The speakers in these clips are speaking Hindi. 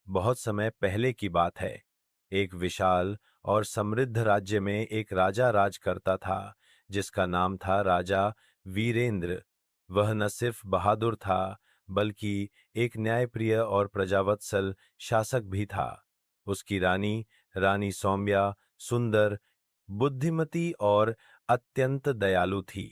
बहुत समय पहले की बात है। एक विशाल और समृद्ध राज्य में एक राजा राज करता था, जिसका नाम था राजा वीरेंद्र। वह न सिर्फ बहादुर था, बल्कि एक न्यायप्रिय और प्रजावत्सल शासक भी था। उसकी रानी, रानी सौम्या, सुंदर, बुद्धिमती और अत्यंत दयालु थी।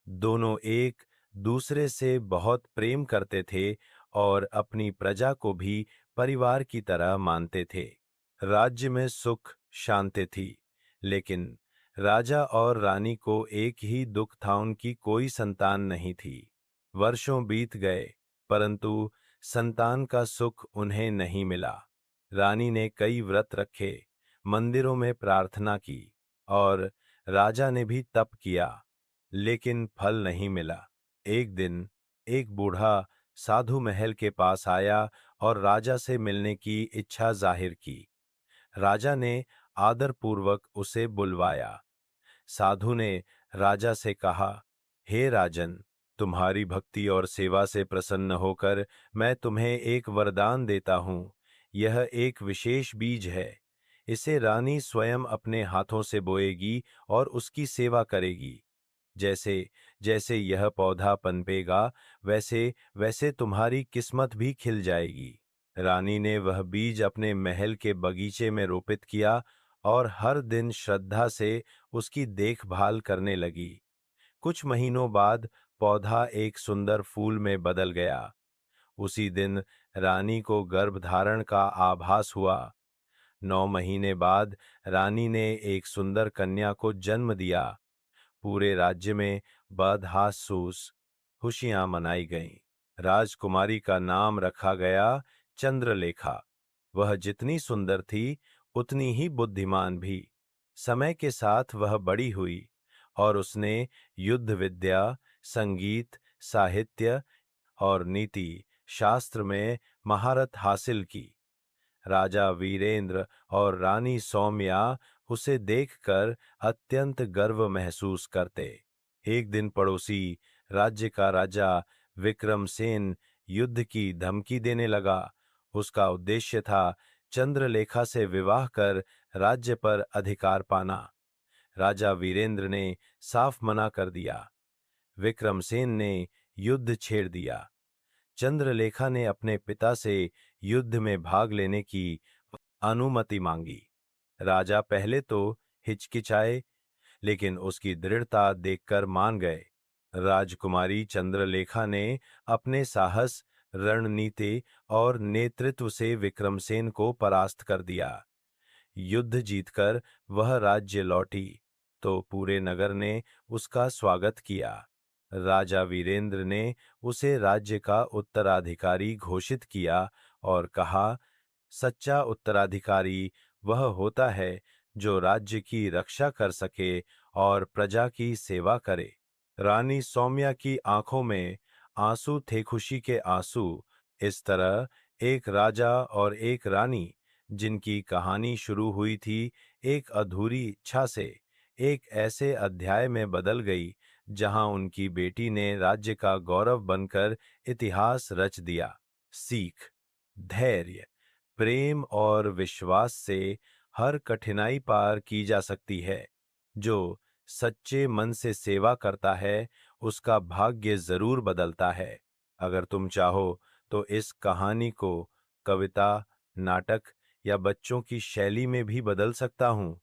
दोनों एक दूसरे से बहुत प्रेम करते थे और अपनी प्रजा को भी परिवार की तरह मानते थे। राज्य में सुख शांति थी, लेकिन राजा और रानी को एक ही दुख था, उनकी कोई संतान नहीं थी। वर्षों बीत गए, परंतु संतान का सुख उन्हें नहीं मिला। रानी ने कई व्रत रखे, मंदिरों में प्रार्थना की और राजा ने भी तप किया, लेकिन फल नहीं मिला। एक दिन एक बूढ़ा साधु महल के पास आया और राजा से मिलने की इच्छा जाहिर की। राजा ने आदरपूर्वक उसे बुलवाया। साधु ने राजा से कहा, हे राजन, तुम्हारी भक्ति और सेवा से प्रसन्न होकर मैं तुम्हें एक वरदान देता हूँ। यह एक विशेष बीज है। इसे रानी स्वयं अपने हाथों से बोएगी और उसकी सेवा करेगी। जैसे जैसे यह पौधा पनपेगा, वैसे वैसे तुम्हारी किस्मत भी खिल जाएगी। रानी ने वह बीज अपने महल के बगीचे में रोपित किया और हर दिन श्रद्धा से उसकी देखभाल करने लगी। कुछ महीनों बाद पौधा एक सुंदर फूल में बदल गया। उसी दिन रानी को गर्भधारण का आभास हुआ। 9 महीने बाद रानी ने एक सुंदर कन्या को जन्म दिया। पूरे राज्य में बदहासूस खुशियां मनाई गईं। राजकुमारी का नाम रखा गया चंद्रलेखा। वह जितनी सुंदर थी, उतनी ही बुद्धिमान भी। समय के साथ वह बड़ी हुई और उसने युद्ध विद्या, संगीत, साहित्य और नीति शास्त्र में महारत हासिल की। राजा वीरेंद्र और रानी सौम्या उसे देखकर अत्यंत गर्व महसूस करते। एक दिन पड़ोसी राज्य का राजा विक्रमसेन युद्ध की धमकी देने लगा। उसका उद्देश्य था चंद्रलेखा से विवाह कर राज्य पर अधिकार पाना। राजा वीरेंद्र ने साफ मना कर दिया। विक्रमसेन ने युद्ध छेड़ दिया। चंद्रलेखा ने अपने पिता से युद्ध में भाग लेने की अनुमति मांगी। राजा पहले तो हिचकिचाए, लेकिन उसकी दृढ़ता देखकर मान गए। राजकुमारी चंद्रलेखा ने अपने साहस, रणनीति और नेतृत्व से विक्रमसेन को परास्त कर दिया। युद्ध जीतकर वह राज्य लौटी, तो पूरे नगर ने उसका स्वागत किया। राजा वीरेंद्र ने उसे राज्य का उत्तराधिकारी घोषित किया और कहा, सच्चा उत्तराधिकारी वह होता है जो राज्य की रक्षा कर सके और प्रजा की सेवा करे। रानी सौम्या की आंखों में आंसू थे, खुशी के आंसू। इस तरह एक राजा और एक रानी, जिनकी कहानी शुरू हुई थी एक अधूरी इच्छा से, एक ऐसे अध्याय में बदल गई जहां उनकी बेटी ने राज्य का गौरव बनकर इतिहास रच दिया। सीख: धैर्य, प्रेम और विश्वास से हर कठिनाई पार की जा सकती है। जो सच्चे मन से सेवा करता है, उसका भाग्य जरूर बदलता है। अगर तुम चाहो तो इस कहानी को कविता, नाटक या बच्चों की शैली में भी बदल सकता हूँ।